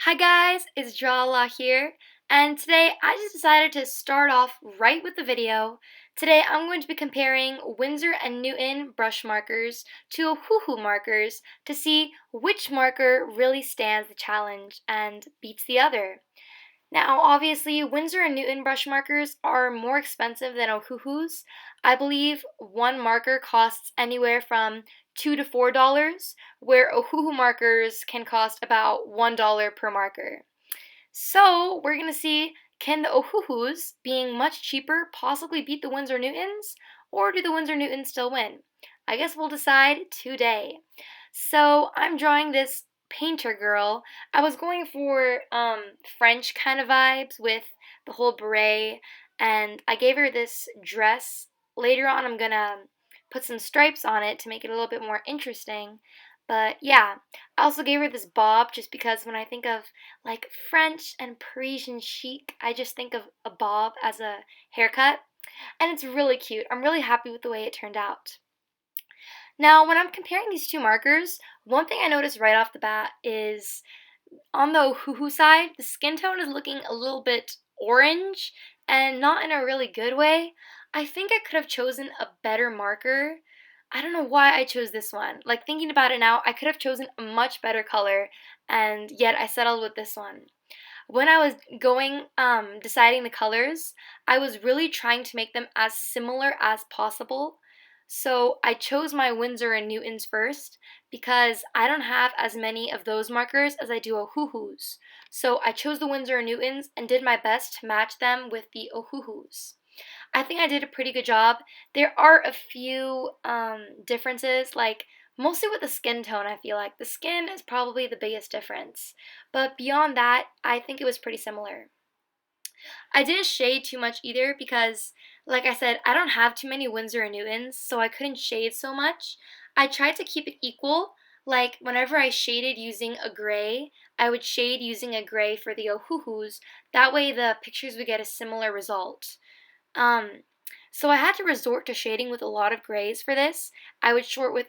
Hi guys, it's Drawla here, and today I just decided to start off right with the video. Today I'm going to be comparing Winsor and Newton brush markers to Ohuhu markers to see which marker really stands the challenge and beats the other. Now, obviously, Winsor and Newton brush markers are more expensive than Ohuhu's. I believe one marker costs anywhere from $2 to $4, where Ohuhu markers can cost about $1 per marker. So, we're going to see, can the Ohuhus, being much cheaper, possibly beat the Winsor Newtons, or do the Winsor Newtons still win? I guess we'll decide today. So, I'm drawing this painter girl. I was going for French kind of vibes with the whole beret, and I gave her this dress. Later on, I'm gonna put some stripes on it to make it a little bit more interesting. But yeah, I also gave her this bob just because when I think of like French and Parisian chic, I just think of a bob as a haircut, and it's really cute. I'm really happy with the way it turned out. Now, when I'm comparing these two markers, one thing I noticed right off the bat is on the Ohuhu side, the skin tone is looking a little bit orange and not in a really good way. I think I could have chosen a better marker. I don't know why I chose this one. Like thinking about it now, I could have chosen a much better color and yet I settled with this one. When I was deciding the colors, I was really trying to make them as similar as possible. So I chose my Winsor and Newtons first because I don't have as many of those markers as I do Ohuhus. So I chose the Winsor and Newtons and did my best to match them with the Ohuhus. I think I did a pretty good job. There are a few differences, like mostly with the skin tone, I feel like. The skin is probably the biggest difference. But beyond that, I think it was pretty similar. I didn't shade too much either because, like I said, I don't have too many Winsor and Newtons, so I couldn't shade so much. I tried to keep it equal. Like, whenever I shaded using a gray, I would shade using a gray for the Ohuhus. That way the pictures would get a similar result. Um, so I had to resort to shading with a lot of grays for this. I would shade with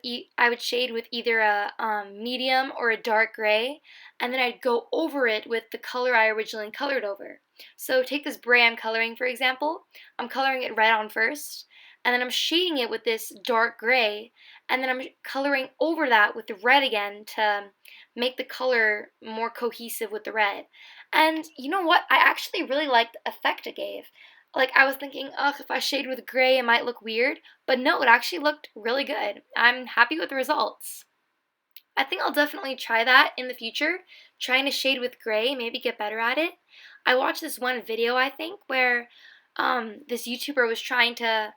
either a medium or a dark gray, and then I'd go over it with the color I originally colored over. So take this bray I'm coloring, for example. I'm coloring it red on first, and then I'm shading it with this dark gray, and then I'm coloring over that with the red again to make the color more cohesive with the red. And you know what? I actually really liked the effect it gave. Like, I was thinking, ugh, if I shade with gray, it might look weird. But no, it actually looked really good. I'm happy with the results. I think I'll definitely try that in the future, trying to shade with gray, maybe get better at it. I watched this one video, I think, where this YouTuber was trying to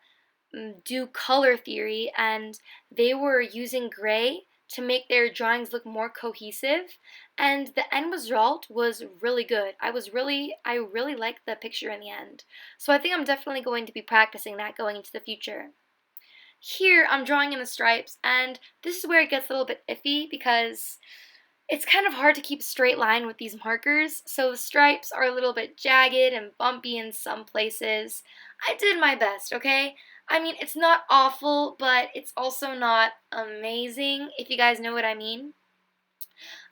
do color theory, and they were using gray to make their drawings look more cohesive, and the end result was really good. I really liked the picture in the end. So I think I'm definitely going to be practicing that going into the future. Here I'm drawing in the stripes, and this is where it gets a little bit iffy because it's kind of hard to keep a straight line with these markers, so the stripes are a little bit jagged and bumpy in some places. I did my best, okay? I mean, it's not awful, but it's also not amazing, if you guys know what I mean.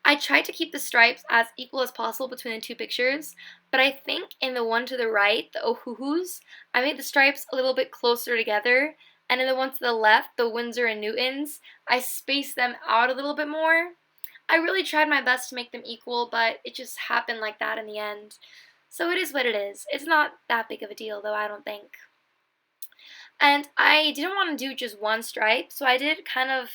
I tried to keep the stripes as equal as possible between the two pictures, but I think in the one to the right, the Ohuhus, I made the stripes a little bit closer together, and in the one to the left, the Winsor and Newtons, I spaced them out a little bit more. I really tried my best to make them equal, but it just happened like that in the end. So it is what it is. It's not that big of a deal, though, I don't think. And I didn't want to do just one stripe, so I did kind of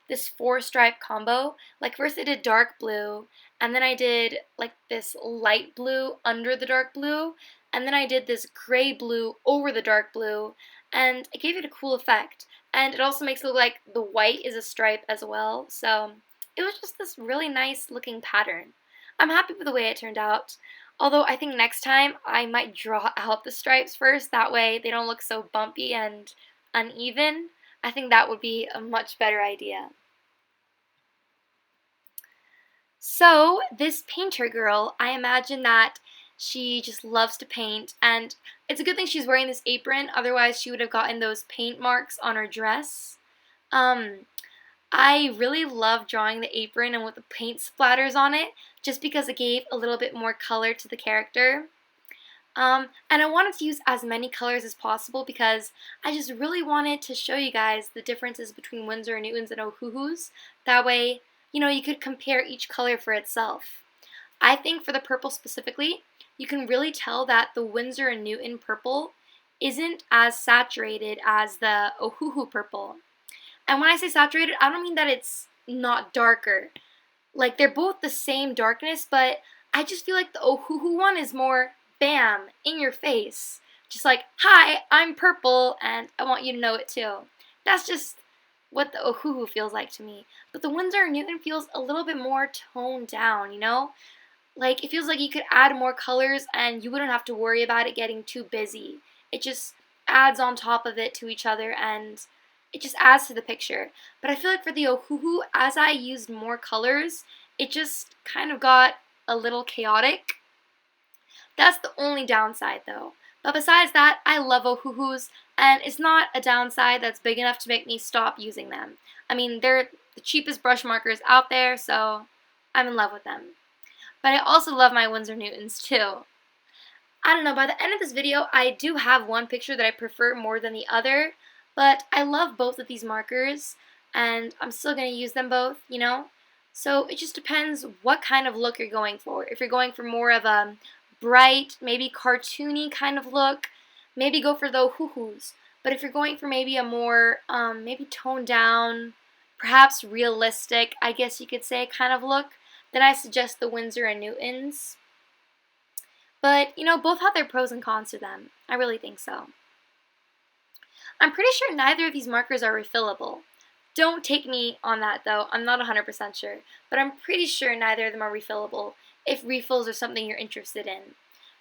this 4-stripe combo. Like first I did dark blue, and then I did like this light blue under the dark blue, and then I did this gray blue over the dark blue, and it gave it a cool effect. And it also makes it look like the white is a stripe as well, so it was just this really nice looking pattern. I'm happy with the way it turned out. Although I think next time I might draw out the stripes first, that way they don't look so bumpy and uneven. I think that would be a much better idea. So this painter girl, I imagine that she just loves to paint, and it's a good thing she's wearing this apron, otherwise she would have gotten those paint marks on her dress. Um, I really love drawing the apron and with the paint splatters on it, just because it gave a little bit more color to the character. And I wanted to use as many colors as possible because I just really wanted to show you guys the differences between Winsor & Newton's and Ohuhu's. That way, you could compare each color for itself. I think for the purple specifically, you can really tell that the Winsor & Newton purple isn't as saturated as the Ohuhu purple. And when I say saturated, I don't mean that it's not darker. Like, they're both the same darkness, but I just feel like the Ohuhu one is more bam, in your face. Just like, hi, I'm purple, and I want you to know it too. That's just what the Ohuhu feels like to me. But the Winsor & Newton feels a little bit more toned down, Like, it feels like you could add more colors and you wouldn't have to worry about it getting too busy. It just adds on top of it to each other and it just adds to the picture. But I feel like for the Ohuhu, as I used more colors, it just kind of got a little chaotic. That's the only downside though. But besides that, I love Ohuhus, and it's not a downside that's big enough to make me stop using them. I mean, they're the cheapest brush markers out there, so I'm in love with them. But I also love my Winsor & Newtons too. I don't know, by the end of this video, I do have one picture that I prefer more than the other, but I love both of these markers, and I'm still going to use them both, So it just depends what kind of look you're going for. If you're going for more of a bright, maybe cartoony kind of look, maybe go for the Ohuhus. But if you're going for maybe a more, maybe toned down, perhaps realistic, I guess you could say, kind of look, then I suggest the Winsor & Newtons. But, both have their pros and cons to them. I really think so. I'm pretty sure neither of these markers are refillable. Don't take me on that, though. I'm not 100% sure. But I'm pretty sure neither of them are refillable, if refills are something you're interested in.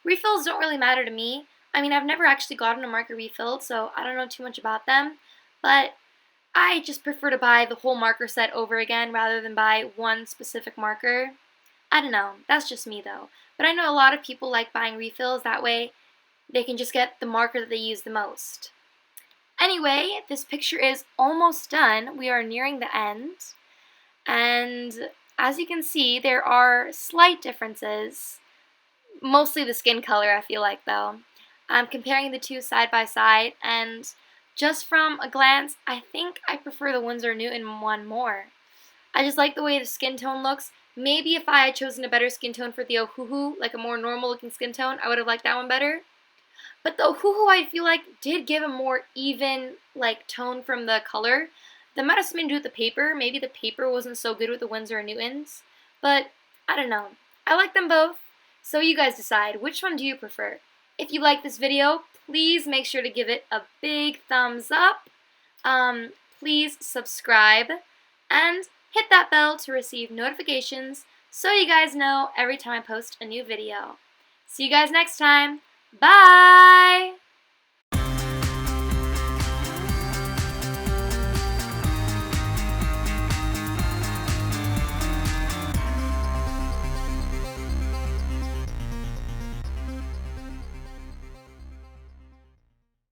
Refills don't really matter to me. I mean, I've never actually gotten a marker refilled, so I don't know too much about them. But I just prefer to buy the whole marker set over again rather than buy one specific marker. I don't know. That's just me, though. But I know a lot of people like buying refills. That way, they can just get the marker that they use the most. Anyway, this picture is almost done. We are nearing the end. And as you can see, there are slight differences. Mostly the skin color, I feel like, though. I'm comparing the two side by side, and just from a glance, I think I prefer the Winsor & Newton one more. I just like the way the skin tone looks. Maybe if I had chosen a better skin tone for the Ohuhu, like a more normal looking skin tone, I would have liked that one better. But the Ohuhu, I feel like, did give a more even, tone from the color. That might have something to do with the paper. Maybe the paper wasn't so good with the Winsor & Newtons. But, I don't know. I like them both. So you guys decide, which one do you prefer? If you like this video, please make sure to give it a big thumbs up. Please subscribe. And hit that bell to receive notifications so you guys know every time I post a new video. See you guys next time. Bye!